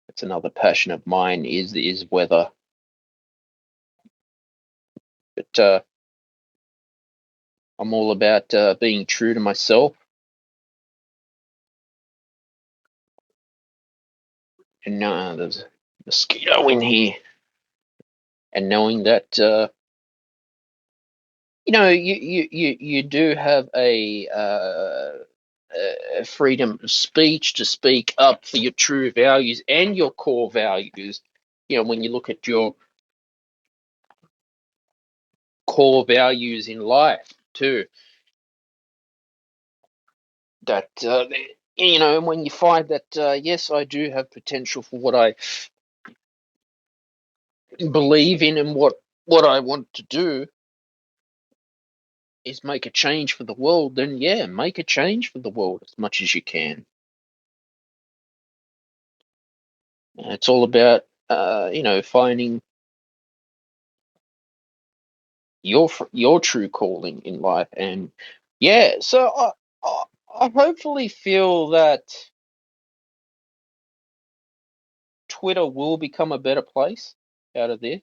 It's another passion of mine is weather. But I'm all about being true to myself, and there's a mosquito in here, and knowing that you do have a freedom of speech to speak up for your true values and your core values. When you look at your core values in life too, that when you find that yes, I do have potential for what I believe in, and what I want to do is make a change for the world, then yeah, make a change for the world as much as you can. It's all about finding your true calling in life. And yeah, so I hopefully feel that Twitter will become a better place out of there,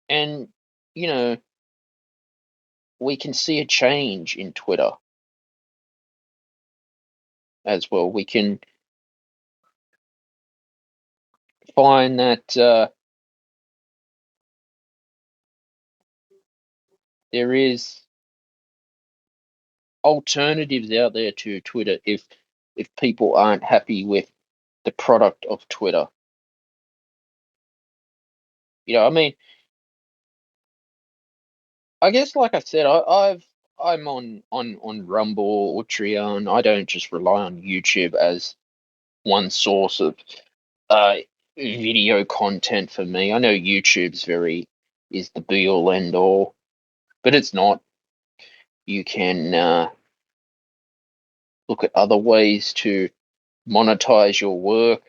and you know we can see a change in Twitter as well. We can find that there is alternatives out there to Twitter if people aren't happy with the product of Twitter. I mean, I guess, like I said, I'm on Rumble, Ultreon. I don't just rely on YouTube as one source of uh video content for me. I know YouTube's is the be all end all, but it's not. You can look at other ways to monetize your work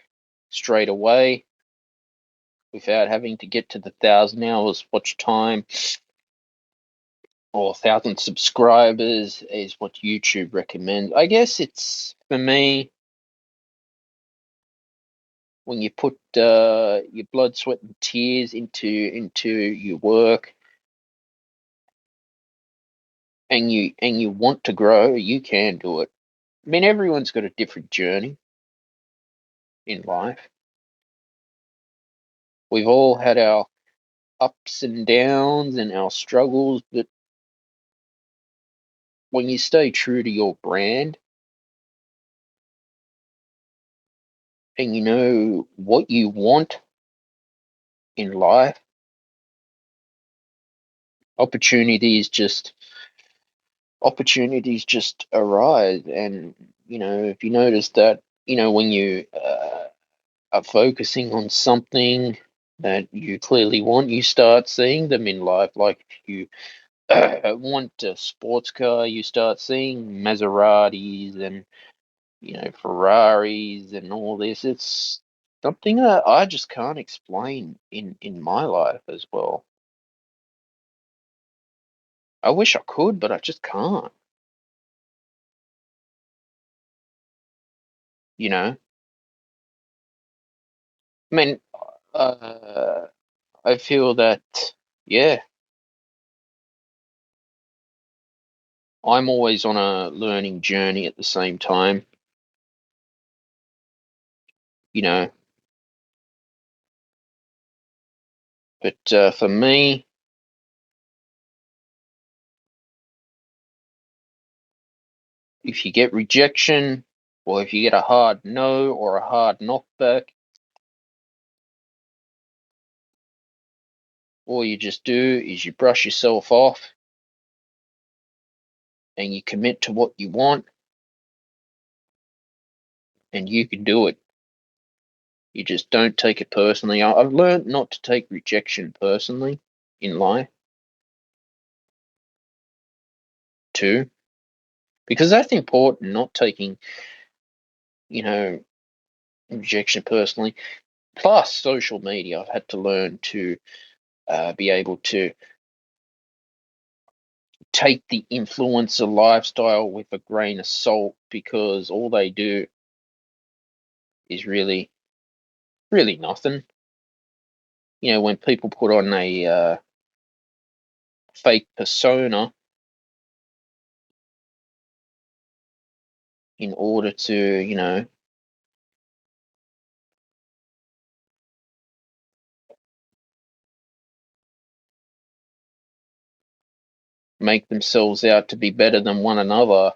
straight away without having to get to the 1,000 hours watch time or 1,000 subscribers is what YouTube recommends. I guess it's, for me, when you put your blood, sweat, and tears into your work, and you want to grow, you can do it. I mean, everyone's got a different journey in life. We've all had our ups and downs and our struggles, but when you stay true to your brand and you know what you want in life, opportunities just arise. And if you notice that, when you are focusing on something that you clearly want, you start seeing them in life. Like if you want a sports car, you start seeing Maseratis and Ferraris and all this. It's something that I just can't explain in my life as well. I wish I could, but I just can't. You know, I mean, uh, I feel that, yeah, I'm always on a learning journey at the same time. You know, but for me, if you get rejection, or if you get a hard no or a hard knockback, all you just do is you brush yourself off and you commit to what you want, and you can do it. You just don't take it personally. I've learned not to take rejection personally in life too, because that's important. Not taking, you know, rejection personally. Plus, social media, I've had to learn to be able to take the influencer lifestyle with a grain of salt, because all they do is really, really nothing. When people put on a fake persona in order to, make themselves out to be better than one another,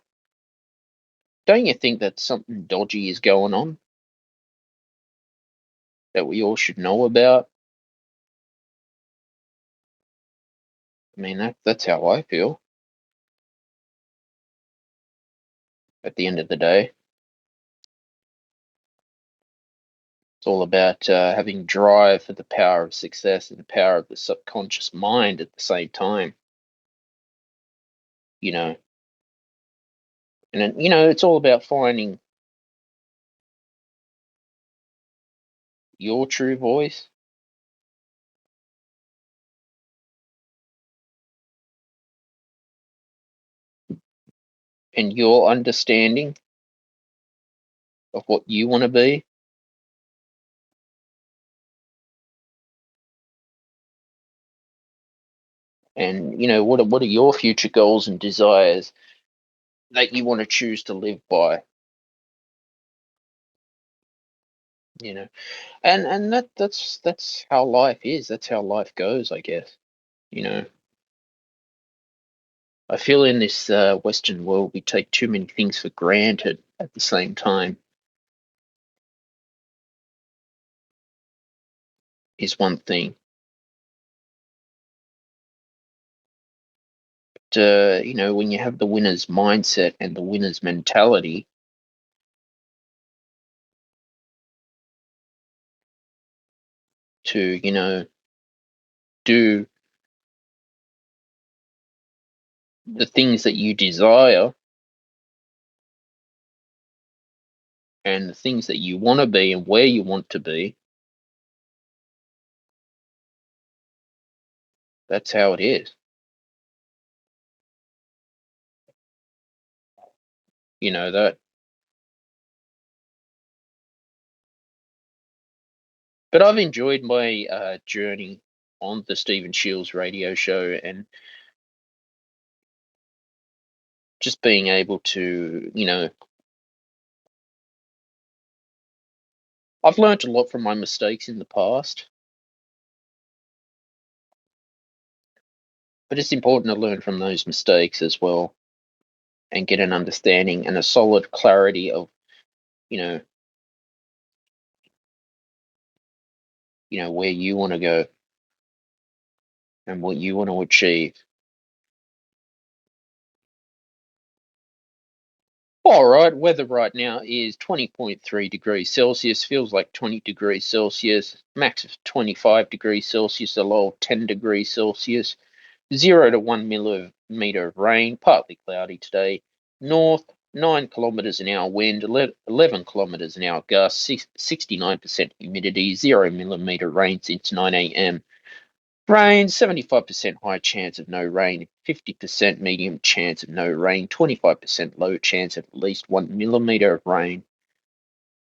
don't you think that something dodgy is going on that we all should know about? I mean, that's how I feel at the end of the day. It's all about having drive for the power of success and the power of the subconscious mind at the same time, you know. And then, it's all about finding your true voice and your understanding of what you want to be. And, what are your future goals and desires that you want to choose to live by, you know. And that's how life is. That's how life goes, I guess. You know, I feel in this Western world we take too many things for granted at the same time. Is one thing. But, when you have the winner's mindset and the winner's mentality, to, do the things that you desire and the things that you want to be and where you want to be, that's how it is. You know that. But I've enjoyed my journey on the Stephen Shields radio show, and just being able to, I've learned a lot from my mistakes in the past, but it's important to learn from those mistakes as well and get an understanding and a solid clarity of, you know, where you want to go and what you want to achieve. All right, weather right now is 20.3 degrees Celsius, feels like 20 degrees Celsius, max of 25 degrees Celsius, a low of 10 degrees Celsius, 0 to 1 millimeter of rain, partly cloudy today, north 9 kilometers an hour wind, 11 kilometers an hour gusts, 69% humidity, 0 millimeter rain since 9 a.m. Rain, 75% high chance of no rain, 50% medium chance of no rain, 25% low chance of at least 1 millimeter of rain.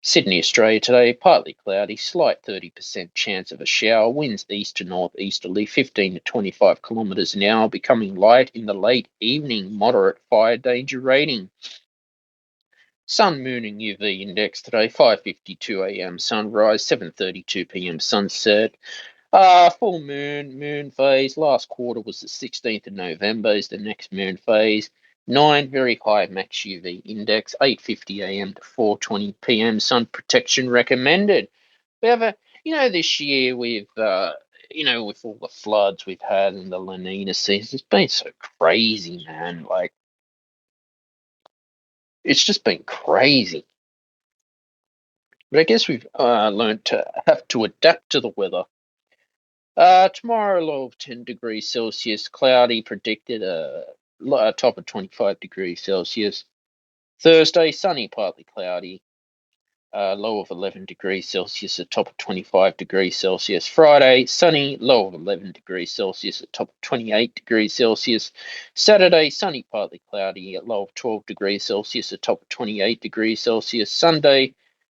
Sydney, Australia today, partly cloudy, slight 30% chance of a shower, winds east to northeasterly, 15 to 25 kilometers an hour, becoming light in the late evening, moderate fire danger rating. Sun, moon and UV index today, 5:52 a.m. sunrise, 7:32 p.m. sunset. Full moon phase. Last quarter was the 16th of November is the next moon phase. 9, very high max UV index. 8:50 a.m. to 4:20 p.m. Sun protection recommended. We have this year with, with all the floods we've had and the La Nina season, it's been so crazy, man. Like, it's just been crazy. But I guess we've learned to have to adapt to the weather. Tomorrow, low of 10 degrees Celsius, cloudy predicted, a top of 25 degrees Celsius. Thursday, sunny, partly cloudy, low of 11 degrees Celsius, a top of 25 degrees Celsius. Friday, sunny, low of 11 degrees Celsius, a top of 28 degrees Celsius. Saturday, sunny, partly cloudy, a low of 12 degrees Celsius, a top of 28 degrees Celsius. Sunday,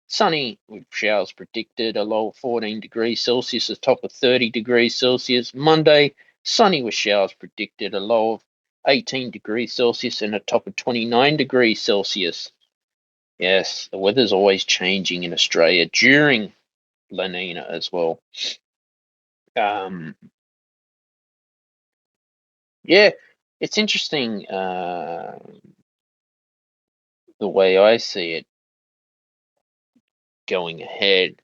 sunny with showers predicted, a low of 14 degrees Celsius, a top of 30 degrees Celsius. Monday, sunny with showers predicted, a low of 18 degrees Celsius, and a top of 29 degrees Celsius. Yes, the weather's always changing in Australia during La Nina as well. Um, yeah, it's interesting the way I see it going ahead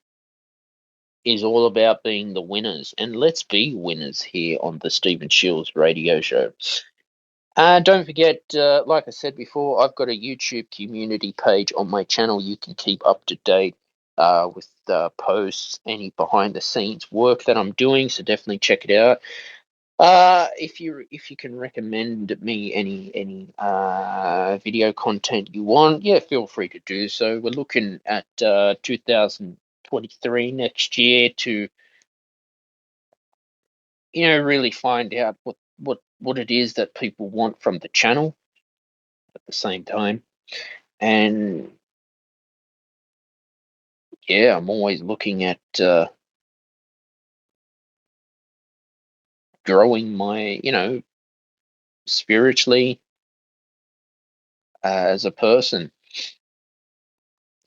is all about being the winners, and let's be winners here on the Stephen Shields radio show. Don't forget, like I said before, I've got a YouTube community page on my channel. You can keep up to date with posts, any behind the scenes work that I'm doing. So definitely check it out. If you can recommend me any video content you want, yeah, feel free to do so. We're looking at 2023 next year to really find out what it is that people want from the channel at the same time. And yeah, I'm always looking at growing my, spiritually as a person.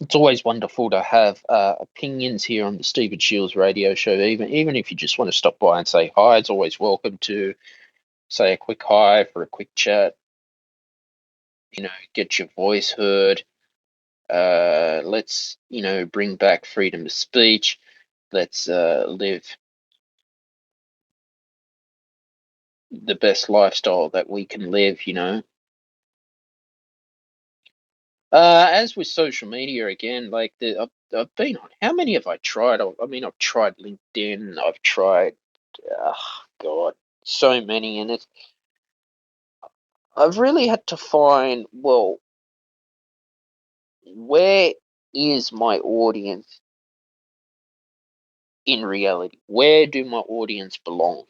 It's always wonderful to have opinions here on the Stephen Shields radio show. Even if you just want to stop by and say hi, it's always welcome to say a quick hi for a quick chat. Get your voice heard. Let's bring back freedom of speech. Let's live the best lifestyle that we can live. As with social media again, like I've been on. How many have I tried? I mean, I've tried LinkedIn. I've tried, God, so many, and I've really had to find. Well, where is my audience in reality? Where do my audience belong?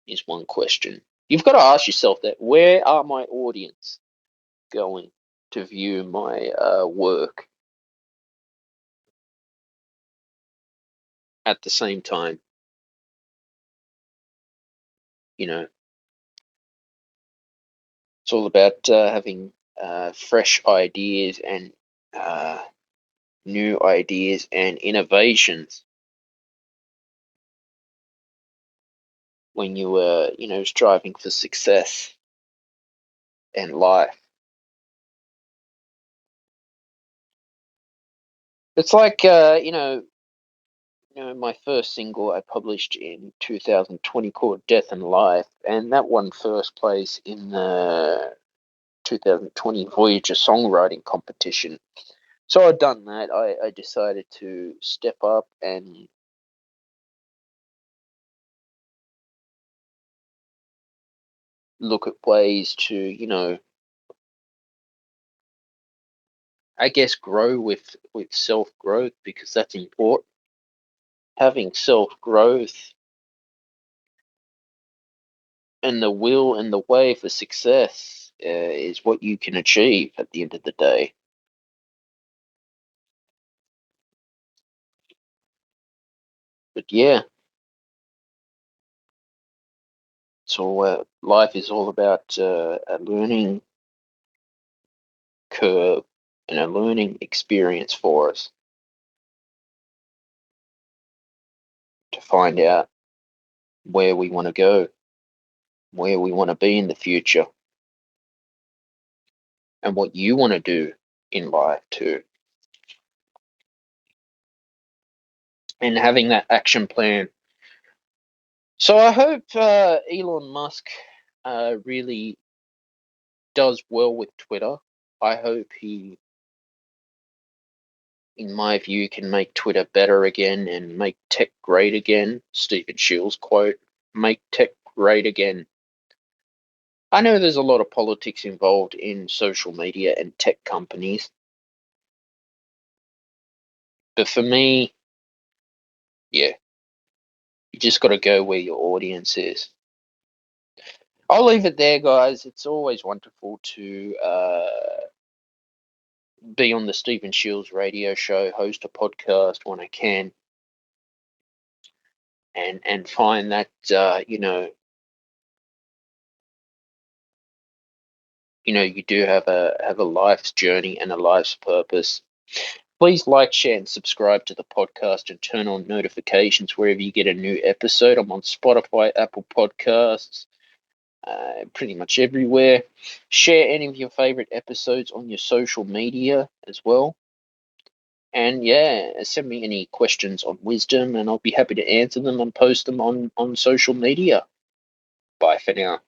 Is one question. You've got to ask yourself that. Where are my audience going to view my work at the same time? You know, it's all about having fresh ideas and uh, new ideas and innovations when you were, striving for success and life. It's like, my first single I published in 2020 called Death and Life, and that won first place in the 2020 Voyager songwriting competition. So I'd done that. I decided to step up and look at ways to, I guess grow with self growth, because that's important. Having self growth and the will and the way for success is what you can achieve at the end of the day. But yeah, so life is all about a learning curve and a learning experience for us to find out where we want to go, where we want to be in the future, and what you want to do in life too. And having that action plan. So I hope Elon Musk really does well with Twitter. I hope he, in my view, can make Twitter better again and make tech great again. Stephen Shields quote, make tech great again. I know there's a lot of politics involved in social media and tech companies, but for me, yeah, you just got to go where your audience is. I'll leave it there, guys. It's always wonderful to be on the Stephen Shields radio show, host a podcast when I can, and find that you do have a life's journey and a life's purpose. Please like, share, and subscribe to the podcast and turn on notifications wherever you get a new episode. I'm on Spotify, Apple Podcasts, pretty much everywhere. Share any of your favorite episodes on your social media as well. And yeah, send me any questions on wisdom, and I'll be happy to answer them and post them on social media. Bye for now.